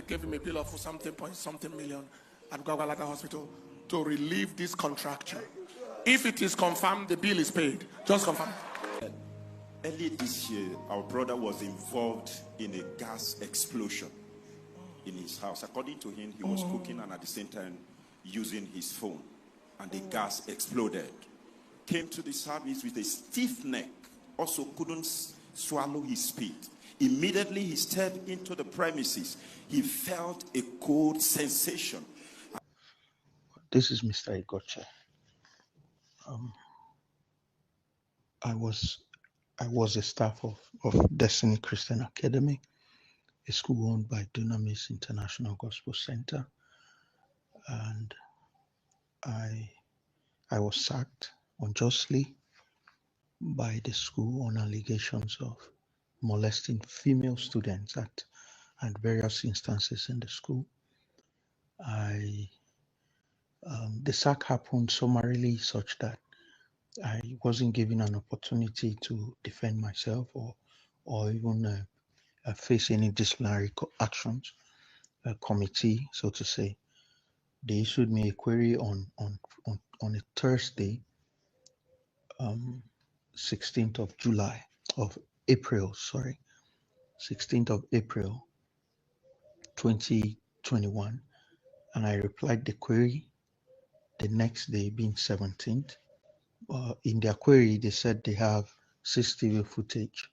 gave him a bill of something point something million at Gwagwalada Hospital to relieve this contracture. If it is confirmed, the bill is paid. Just confirm. Early this year, our brother was involved in a gas explosion in his house. According to him, he was cooking and at the same time using his phone, and the gas exploded. Came to the service with a stiff neck, also couldn't swallow his spit. Immediately he stepped into the premises. He felt a cold sensation. This is Mr. Igoche. I was a staff of Destiny Christian Academy, a school owned by Dunamis International Gospel Center, and I was sacked unjustly by the school on allegations of molesting female students at various instances in the school. The sack happened summarily such that I wasn't given an opportunity to defend myself or even face any disciplinary actions. A committee, so to say, they issued me a query on a Thursday, 16th of April 2021, and I replied the query the next day, being 17th. In their query, they said they have CCTV footage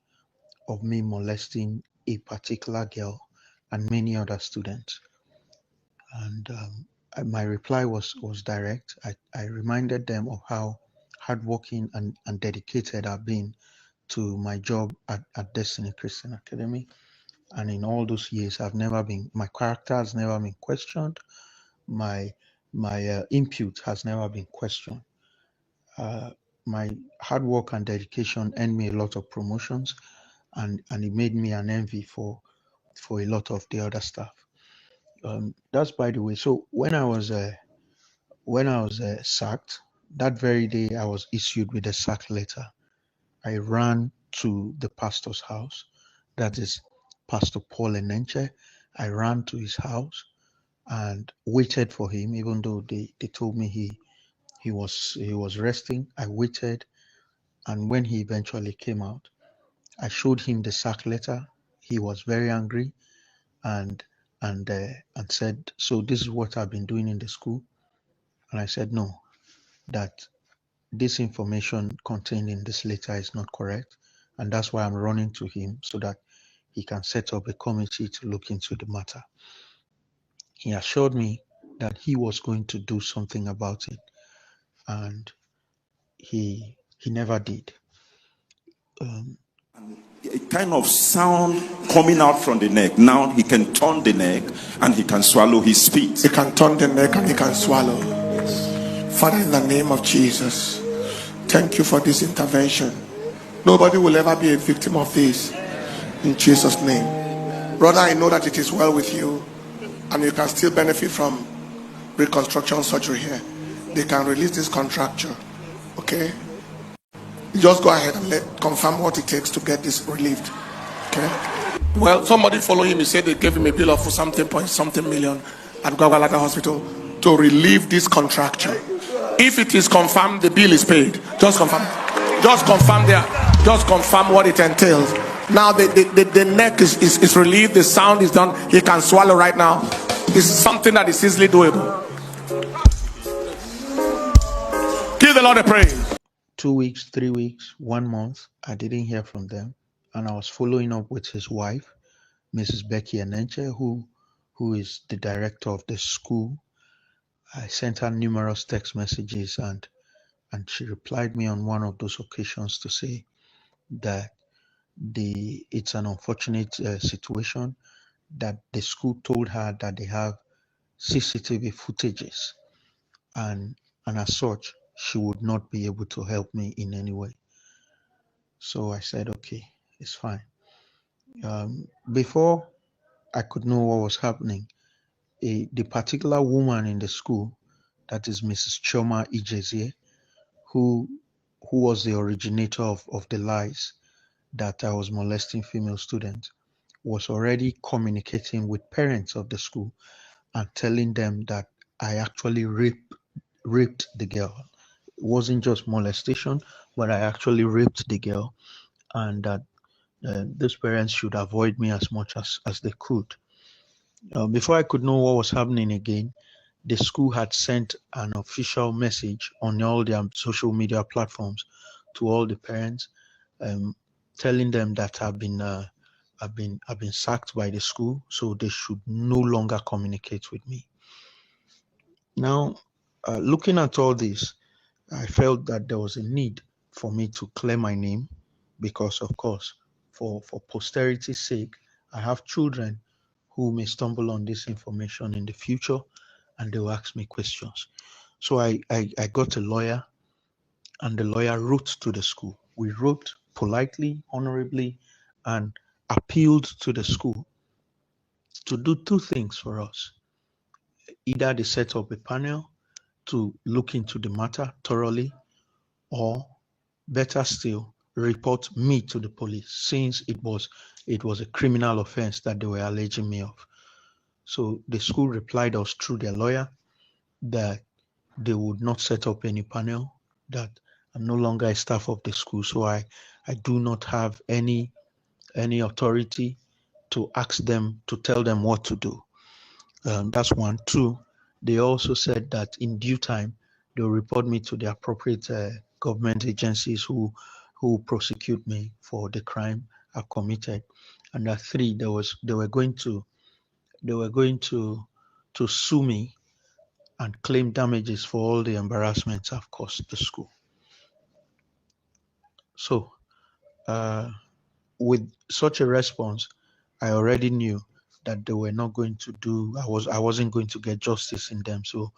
of me molesting a particular girl and many other students. And my reply was direct. I reminded them of how hardworking and dedicated I've been to my job at Destiny Christian Academy. And in all those years, my character has never been questioned. My input has never been questioned. My hard work and dedication earned me a lot of promotions, and it made me an envy for a lot of the other staff. That's by the way. So when I was sacked, that very day I was issued with a sack letter. I ran to the pastor's house, that is Pastor Paul Enenche. I ran to his house and waited for him, even though they told me he was resting. I waited, and when he eventually came out, I showed him the sack letter. He was very angry and said, "So this is what I've been doing in the school?" And I said, "No, that this information contained in this letter is not correct, and that's why I'm running to him so that he can set up a committee to look into the matter." He assured me that he was going to do something about it, and he never did. A kind of sound coming out from the neck. Now he can turn the neck and he can swallow his spit. He can turn the neck and he can swallow. Father, in the name of Jesus, thank you for this intervention. Nobody will ever be a victim of this. In Jesus' name. Brother, I know that it is well with you and you can still benefit from reconstruction surgery here. They can release this contracture. Okay? Just go ahead and confirm what it takes to get this relieved. Okay? Well, somebody follow him. He said they gave him a bill of something point something million at Gwagwalada Hospital to relieve this contracture. If it is confirmed, the bill is paid. Just confirm. Just confirm there. Just confirm what it entails. Now the neck is relieved. The sound is done. He can swallow right now. It's something that is easily doable. Give the Lord a praise. 2 weeks, 3 weeks, 1 month, I didn't hear from them. And I was following up with his wife, Mrs. Becky Enenche, who is the director of the school. I sent her numerous text messages and she replied me on one of those occasions to say that it's an unfortunate situation, that the school told her that they have CCTV footages, and as such, she would not be able to help me in any way. So I said, okay, it's fine. Before I could know what was happening, the particular woman in the school, that is Mrs. Choma Ijezie, who was the originator of the lies that I was molesting female students, was already communicating with parents of the school and telling them that I actually raped the girl. It wasn't just molestation, but I actually raped the girl, and that these parents should avoid me as much as they could. Before I could know what was happening again, the school had sent an official message on all their social media platforms to all the parents, um, telling them that I've been sacked by the school, so they should no longer communicate with me. Now, looking at all this, I felt that there was a need for me to clear my name because, of course, for posterity's sake, I have children who may stumble on this information in the future and they will ask me questions. So I got a lawyer, and the lawyer wrote to the school. We wrote politely, honorably, and appealed to the school to do two things for us. Either they set up a panel to look into the matter thoroughly, or better still, report me to the police, since it was a criminal offense that they were alleging me of. So the school replied us through their lawyer that they would not set up any panel, that I'm no longer a staff of the school, so I do not have any authority to ask them, to tell them what to do. That's one. Two, they also said that in due time they'll report me to the appropriate government agencies who prosecute me for the crime I committed. And that three, they were going to sue me and claim damages for all the embarrassments I've caused the school. So, with such a response, I already knew that they were not going to do. I wasn't going to get justice in them. So,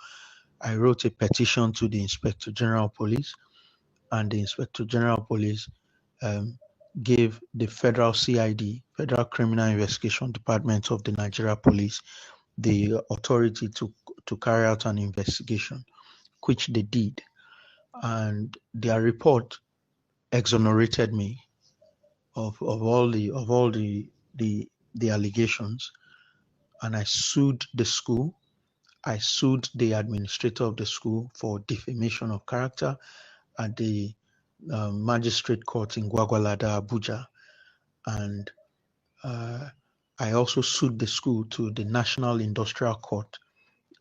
I wrote a petition to the Inspector General of Police, and the Inspector General of Police gave the Federal CID, Federal Criminal Investigation Department of the Nigeria Police, the authority to carry out an investigation, which they did. And their report exonerated me of all the allegations, and I sued the school. I sued the administrator of the school for defamation of character at the magistrate court in Gwagwalada, Abuja, and I also sued the school to the National Industrial Court,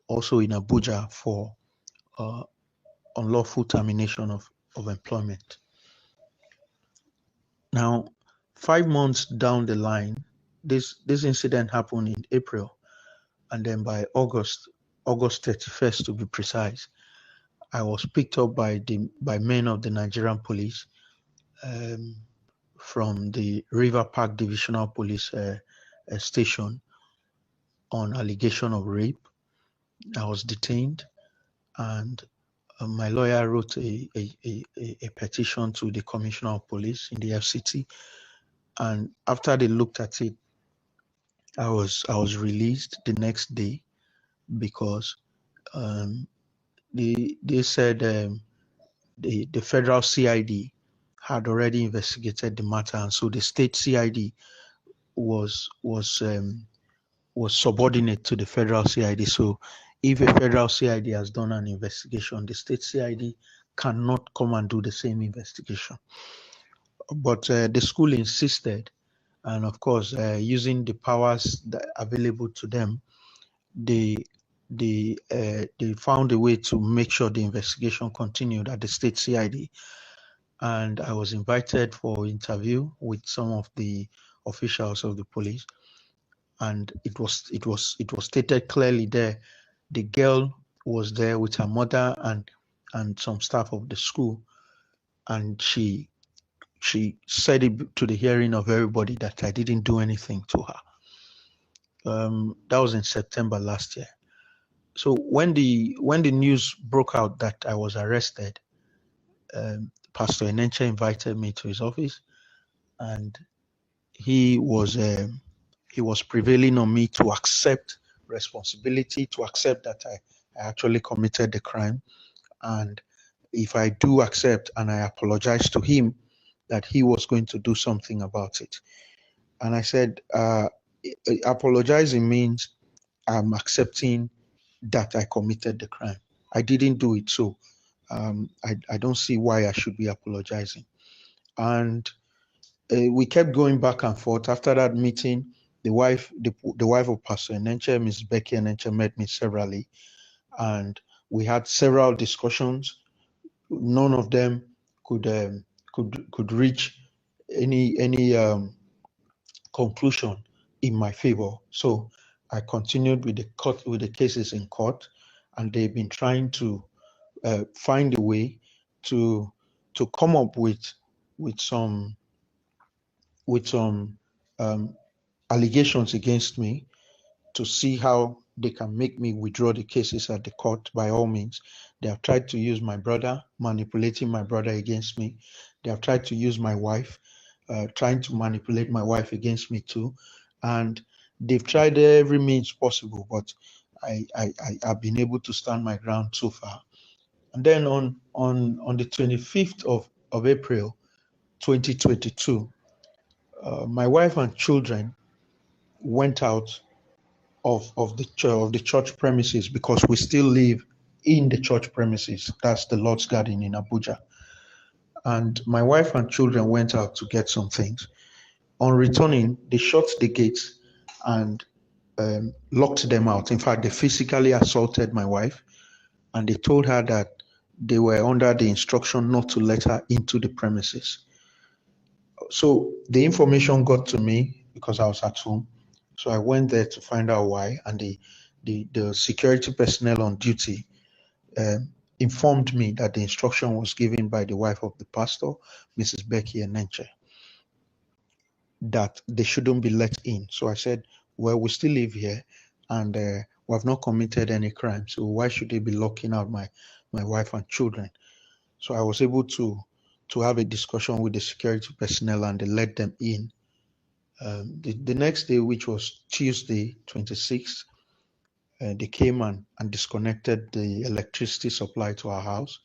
also in Abuja, for unlawful termination of employment. Now, 5 months down the line, this incident happened in April, and then by August 31st to be precise, I was picked up by men of the Nigerian police from the River Park Divisional Police station on allegation of rape. I was detained, and my lawyer wrote a petition to the Commissioner of Police in the FCT, and after they looked at it, I was released the next day because they said the federal CID had already investigated the matter, and so the state CID was subordinate to the federal CID. So if a federal CID has done an investigation, the state CID cannot come and do the same investigation. But the school insisted, and of course, using the powers that available to them, they found a way to make sure the investigation continued at the state CID. And I was invited for interview with some of the officials of the police, and it was stated clearly there. The girl was there with her mother and some staff of the school, and she said it to the hearing of everybody that I didn't do anything to her. That was in September last year. So when the news broke out that I was arrested, Pastor Enenche invited me to his office, and he was prevailing on me to accept responsibility, to accept that I actually committed the crime, and if I do accept and I apologize to him, that he was going to do something about it. And I said, apologizing means I'm accepting that I committed the crime. I didn't do it, so I don't see why I should be apologizing. And we kept going back and forth. After that meeting, the wife of Pastor Enenche, Ms. Becky Enenche, met me severally, and we had several discussions. None of them could reach any conclusion in my favor. So I continued with the cases in court, and they've been trying to find a way to come up with some allegations against me, to see how they can make me withdraw the cases at the court. By all means, they have tried to use my brother, manipulating my brother against me. They have tried to use my wife, trying to manipulate my wife against me too. And they've tried every means possible, but I've been able to stand my ground so far. And then on the 25th of April, 2022, my wife and children went out of the church premises, because we still live in the church premises. That's the Lord's Garden in Abuja. And my wife and children went out to get some things. On returning, they shut the gates and locked them out. In fact, they physically assaulted my wife, and they told her that they were under the instruction not to let her into the premises. So the information got to me because I was at home. So I went there to find out why, and the security personnel on duty informed me that the instruction was given by the wife of the pastor, Mrs. Becky Enenche, that they shouldn't be let in. So I said, well, we still live here, and we have not committed any crime, so why should they be locking out my wife and children? So I was able to have a discussion with the security personnel, and they let them in. The next day, which was Tuesday, 26th, they came and disconnected the electricity supply to our house.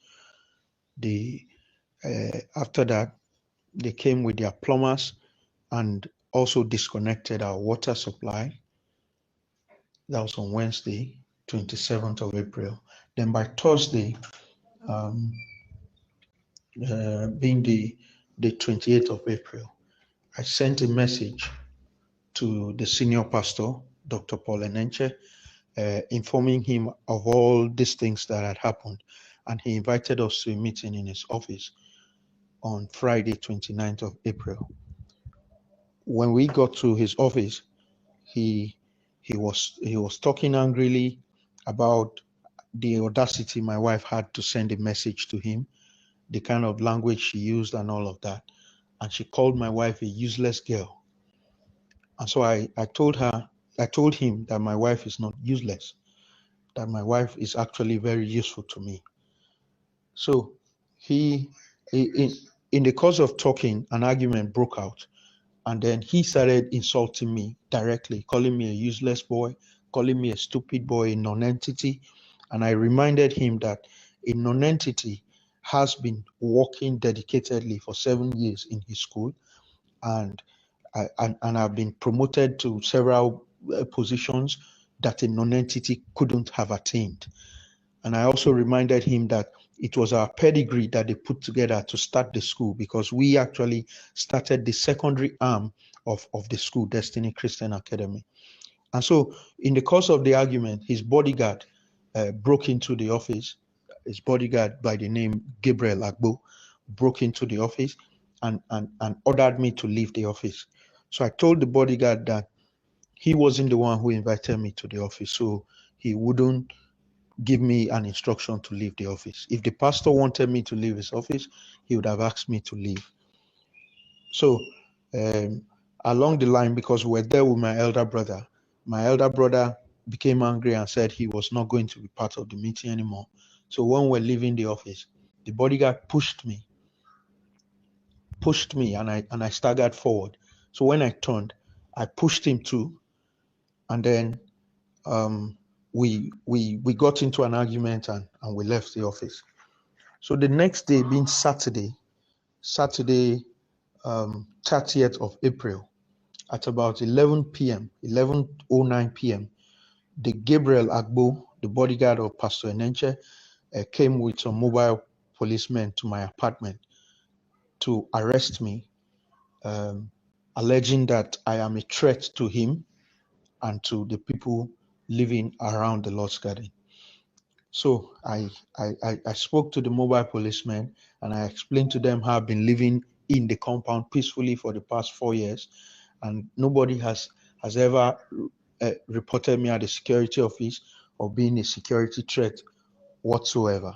After that, they came with their plumbers and also disconnected our water supply. That was on Wednesday, 27th of April. Then by Thursday, being the 28th of April, I sent a message to the senior pastor, Dr. Paul Enenche, informing him of all these things that had happened. And he invited us to a meeting in his office on Friday, 29th of April. When we got to his office, he was talking angrily about the audacity my wife had to send a message to him, the kind of language she used and all of that. And she called my wife a useless girl. And so I told him that my wife is not useless, that my wife is actually very useful to me. So in the course of talking, an argument broke out. And then he started insulting me directly, calling me a useless boy, calling me a stupid boy, a non-entity. And I reminded him that a non-entity has been working dedicatedly for 7 years in his school, and I've been promoted to several positions that a non-entity couldn't have attained. And I also reminded him that it was our pedigree that they put together to start the school, because we actually started the secondary arm of the school, Destiny Christian Academy. And so in the course of the argument, his bodyguard broke into the office. His bodyguard by the name Gabriel Agbo broke into the office and ordered me to leave the office. So I told the bodyguard that he wasn't the one who invited me to the office, so he wouldn't give me an instruction to leave the office. If the pastor wanted me to leave his office, he would have asked me to leave. So along the line, because we're there with my elder brother became angry and said he was not going to be part of the meeting anymore. So when we're leaving the office, the bodyguard pushed me and I staggered forward. So when I turned, I pushed him too, and then we got into an argument and we left the office. So the next day, being Saturday, 30th of April, At about 11 p.m., 11:09 p.m., the Gabriel Agbo, the bodyguard of Pastor Enenche, came with some mobile policemen to my apartment to arrest me, alleging that I am a threat to him and to the people living around the Lord's Garden. So I spoke to the mobile policemen and I explained to them how I've been living in the compound peacefully for the past 4 years, and nobody has ever reported me at the security office or being a security threat whatsoever.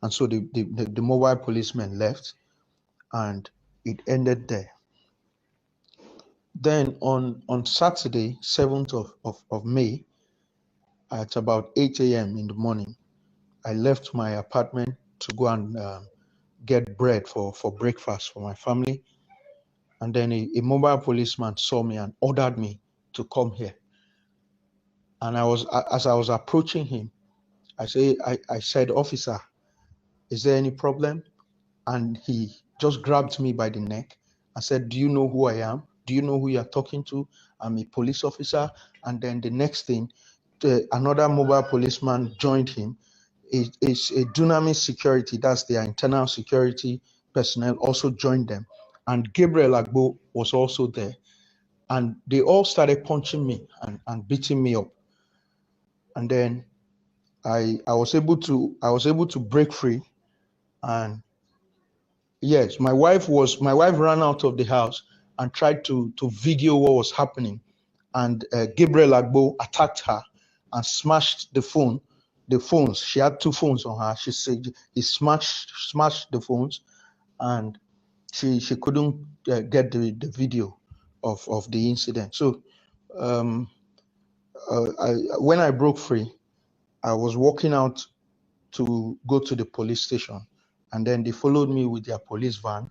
And so the mobile policemen left and it ended there. Then on Saturday, 7th of May, at about 8 a.m. in the morning, I left my apartment to go and get bread for breakfast for my family. And then a mobile policeman saw me and ordered me to come here. And as I was approaching him, I said, "Officer, is there any problem?" And he just grabbed me by the neck and said, "Do you know who I am? Do you know who you are talking to? I'm a police officer." And then the next thing, another mobile policeman joined him. It's a Dunamis security, that's their internal security personnel, also joined them. And Gabriel Agbo was also there. And they all started punching me and beating me up. And then I was able to break free. And yes, my wife ran out of the house and tried to video what was happening. And Gabriel Agbo attacked her and smashed the phones. She had 2 phones on her. She said he smashed the phones, and she couldn't get the video of the incident. So when I broke free, I was walking out to go to the police station, and then they followed me with their police van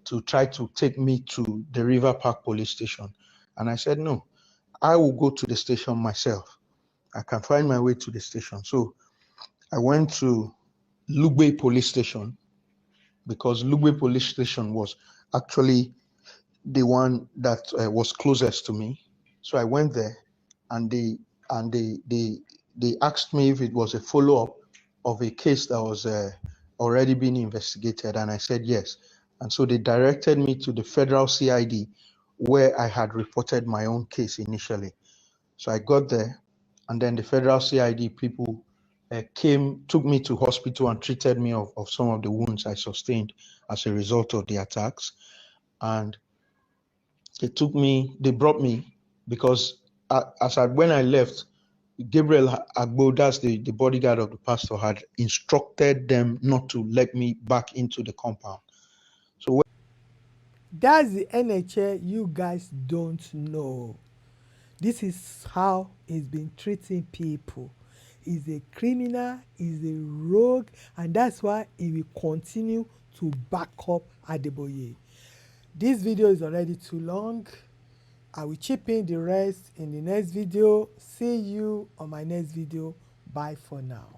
to try to take me to the River Park police station. And I said, no, I will go to the station myself. I can find my way to the station. So I went to Lugbe police station, because Lugbe police station was actually the one that was closest to me. So I went there, and they asked me if it was a follow-up of a case that was already being investigated, and I said yes. And so they directed me to the federal CID, where I had reported my own case initially. So I got there, and then the federal CID people took me to hospital and treated me of some of the wounds I sustained as a result of the attacks. And they brought me, because when I left, Gabriel Agbo, that's the bodyguard of the pastor, had instructed them not to let me back into the compound. So that's the Enenche you guys don't know. This is how he's been treating people. He's a criminal, he's a rogue, and that's why he will continue to back up Adeboye. This video is already too long. I will chip in the rest in the next video. See you on my next video. Bye for now.